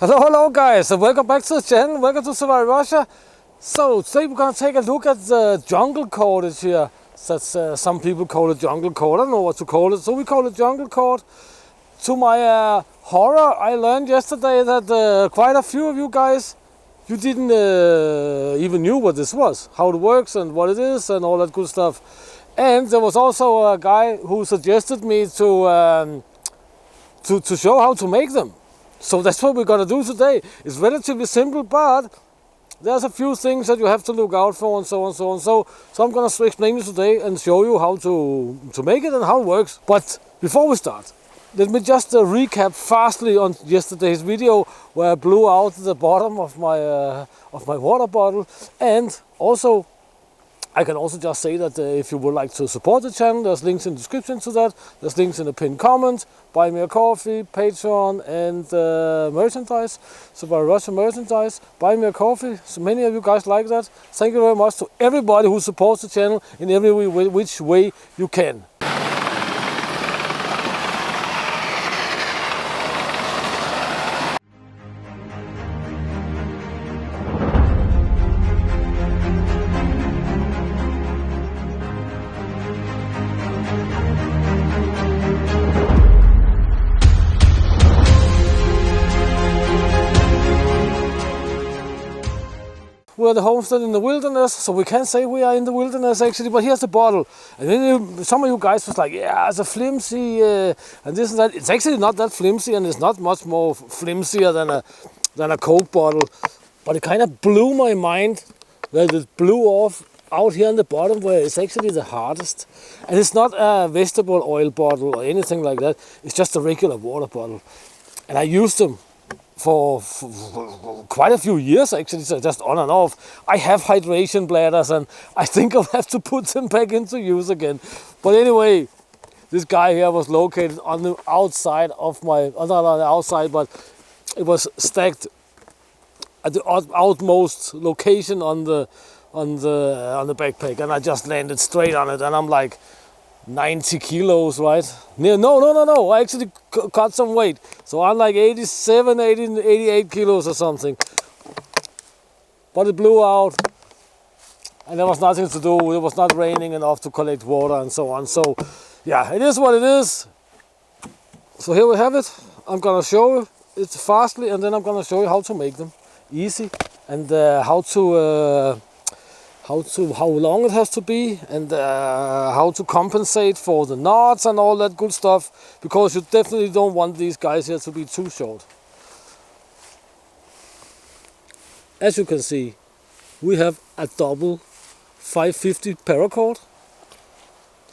Hello guys, and welcome back to the channel. Welcome to Survive Russia. So today we're gonna take a look at the jungle cordage here. That's some people call it jungle cord. I don't know what to call it, so we call it jungle cord. To my horror, I learned yesterday that quite a few of you guys, you didn't even knew what this was, how it works and what it is and all that good stuff. And there was also a guy who suggested me to show how to make them. So that's what we're gonna do today. It's relatively simple, but there's a few things that you have to look out for and so on, so on. So I'm gonna explain it today and show you how to make it and how it works. But before we start, let me just recap fastly on yesterday's video where I blew out the bottom of my water bottle. And also, I can also just say that if you would like to support the channel, there's links in the description to that. There's links in the pinned comment, buy me a coffee, Patreon, and merchandise. So by Russian merchandise, buy me a coffee. So many of you guys like that. Thank you very much to everybody who supports the channel in every which way you can. We're the homestead in the wilderness, so we can't say we are in the wilderness actually, but here's the bottle. And then some of you guys was like, yeah, it's a flimsy, and this and that. It's actually not that flimsy, and it's not much more flimsier than a Coke bottle. But it kind of blew my mind that it blew off out here on the bottom where it's actually the hardest. And it's not a vegetable oil bottle or anything like that. It's just a regular water bottle. And I used them for quite a few years actually, so just on and off. I have hydration bladders and I think I'll have to put them back into use again. But anyway, this guy here was located on the outside of my, not on the outside, but it was stacked at the outmost location on the backpack, and I just landed straight on it, and I'm like 90 kilos, right? No, I actually cut some weight. So I'm like 87, 88 kilos or something. But it blew out and there was nothing to do. It was not raining enough to collect water and so on. So yeah, it is what it is. So here we have it. I'm gonna show you it fastly, and then I'm gonna show you how to make them easy, and how long it has to be, and how to compensate for the knots and all that good stuff, because you definitely don't want these guys here to be too short. As you can see, we have a double 550 paracord,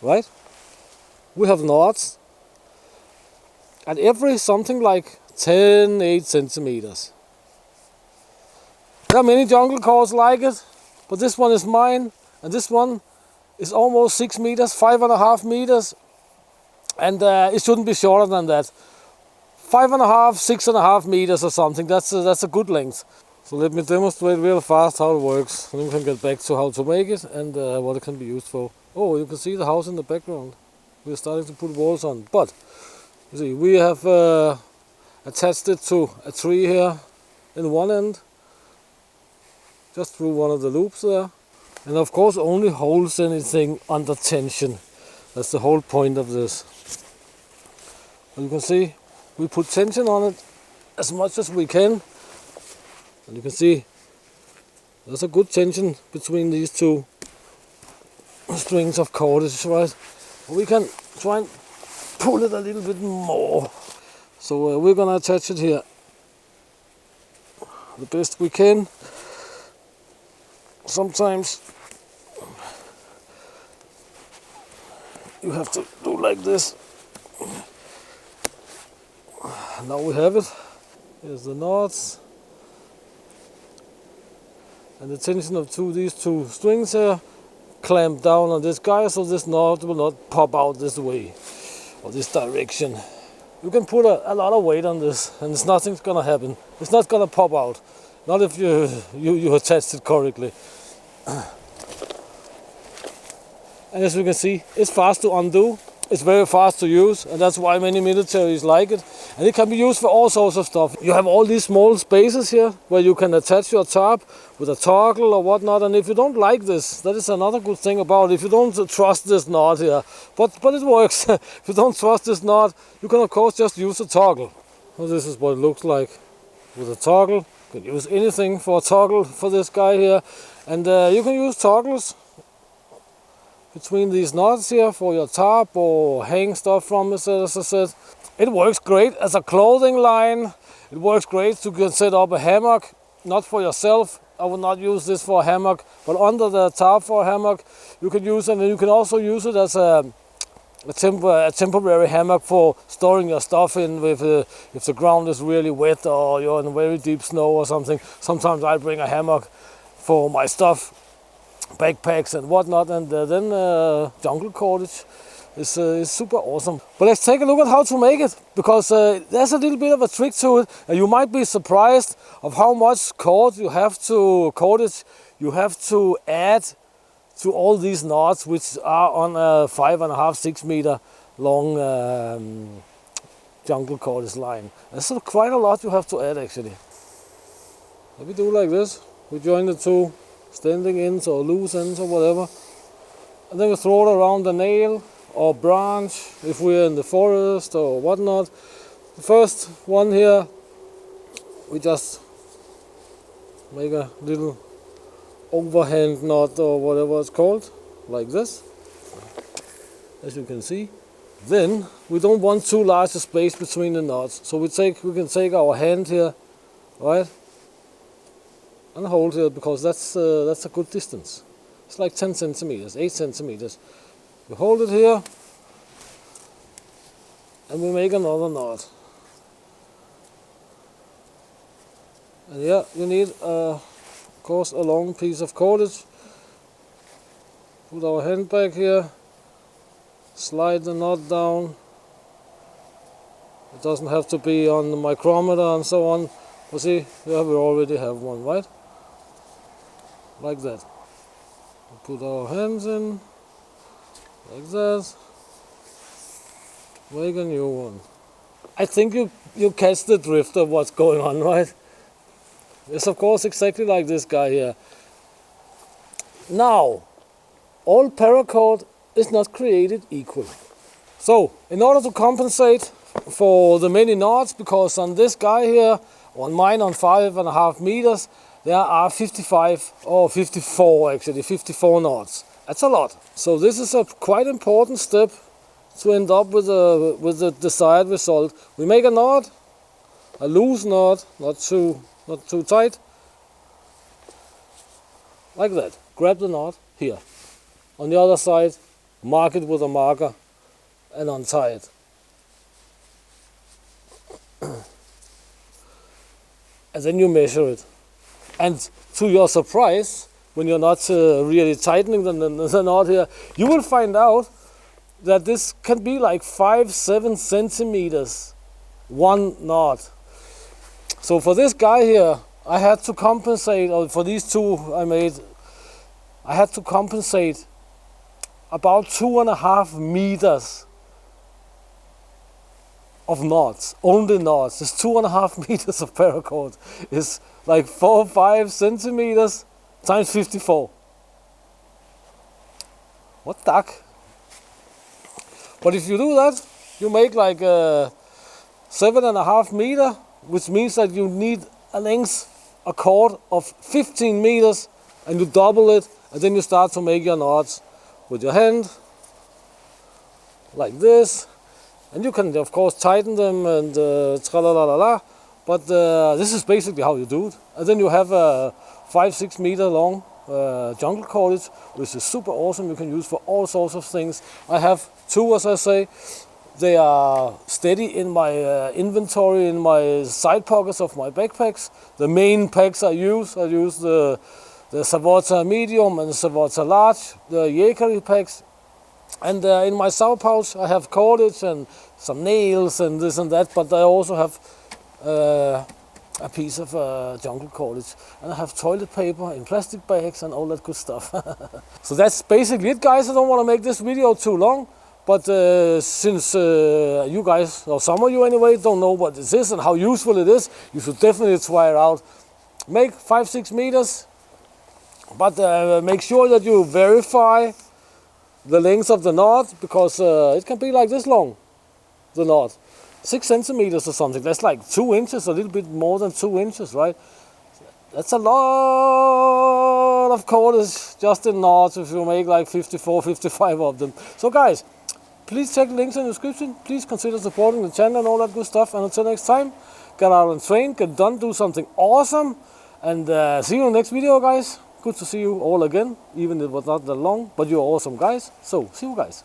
right? We have knots at every something like 8 centimeters. There are many jungle cords like it, but this one is mine, and this one is almost 6 meters, 5.5 meters, and it shouldn't be shorter than that. 5.5, 6.5 meters or something. That's a good length. So let me demonstrate real fast how it works, and then we can get back to how to make it and what it can be used for. Oh, you can see the house in the background. We're starting to put walls on, but you see, we have attached it to a tree here in one end, just through one of the loops there, and of course only holds anything under tension. That's the whole point of this. And you can see we put tension on it as much as we can, and you can see there's a good tension between these two strings of cordage, right? We can try and pull it a little bit more. So we're gonna attach it here the best we can. Sometimes you have to do like this. Now we have it. Here's the knots and the tension of these two strings here clamped down on this guy, so this knot will not pop out this way or this direction. You can put a lot of weight on this and nothing's gonna happen. It's not gonna pop out. Not if you attached it correctly. And as you can see, it's fast to undo. It's very fast to use, and that's why many militaries like it. And it can be used for all sorts of stuff. You have all these small spaces here where you can attach your tarp with a toggle or whatnot. And if you don't like this, that is another good thing about it. If you don't trust this knot here, but it works. If you don't trust this knot, you can of course just use a toggle. So this is what it looks like with a toggle. You can use anything for a toggle for this guy here. And you can use toggles between these knots here for your tarp or hang stuff from it, as I said. It works great as a clothing line. It works great to set up a hammock, not for yourself. I would not use this for a hammock, but under the tarp for a hammock you can use it. And you can also use it as a temporary hammock for storing your stuff in if the ground is really wet or you're in very deep snow or something. Sometimes I bring a hammock for my stuff, backpacks and whatnot, and then jungle cordage is super awesome. But let's take a look at how to make it, because there's a little bit of a trick to it, and you might be surprised of how much cordage you have to add to all these knots, which are on a 5.5–6 meter long jungle cordage line. There's quite a lot you have to add actually. Let me do like this. We join the two standing ends or loose ends or whatever, and then we throw it around the nail or branch if we're in the forest or whatnot. The first one here, we just make a little overhand knot or whatever it's called, like this, as you can see. Then we don't want too large a space between the knots, so we can take our hand here, right, and hold here, because that's a good distance. It's like 10 centimeters, 8 centimeters. We hold it here and we make another knot. And yeah, you need of course a long piece of cordage. Put our hand back here, slide the knot down. It doesn't have to be on the micrometer and so on. You see, here we already have one, right? Like that. We put our hands in, like that. Make a new one. I think you catch the drift of what's going on, right? It's of course exactly like this guy here. Now, all paracord is not created equal. So, in order to compensate for the many knots, because on this guy here, on mine on 5.5 meters, there are 55 or 54 actually, 54 knots. That's a lot. So this is a quite important step to end up with the desired result. We make a knot, a loose knot, not too tight, like that. Grab the knot here. On the other side, mark it with a marker and untie it. And then you measure it. And to your surprise, when you're not really tightening the knot here, you will find out that this can be like 5–7 centimeters, one knot. So for this guy here, I had to compensate, or for these two I made, I had to compensate about 2.5 meters of knots, only knots. It's 2.5 meters of paracord. It's like 4 or 5 centimeters times 54. What the heck? But if you do that, you make like 7.5 meters, which means that you need a cord of 15 meters, and you double it, and then you start to make your knots with your hand, like this. And you can of course tighten them and tra-la-la-la-la, but this is basically how you do it. And then you have a 5–6 meter long jungle cordage, which is super awesome. You can use for all sorts of things. I have two, as I say. They are steady in my inventory, in my side pockets of my backpacks. The main packs I use the Savotta medium and the Savotta large, the Jääkäri packs. And in my sow pouch I have cordage and some nails and this and that, but I also have a piece of jungle cordage. And I have toilet paper in plastic bags and all that good stuff. So that's basically it, guys. I don't want to make this video too long, But since you guys, or some of you anyway, don't know what this is and how useful it is, you should definitely try it out. Make 5-6 meters, but make sure that you verify the length of the knot, because it can be like this long, the knot. 6 centimeters or something, that's like 2 inches, a little bit more than 2 inches, right? That's a lot of cordage just in knots if you make like 54, 55 of them. So guys, please check the links in the description. Please consider supporting the channel and all that good stuff. And until next time, get out and train, get done, do something awesome. And see you in the next video, guys. Good to see you all again, even if it was not that long, but you're awesome, guys. So, see you guys.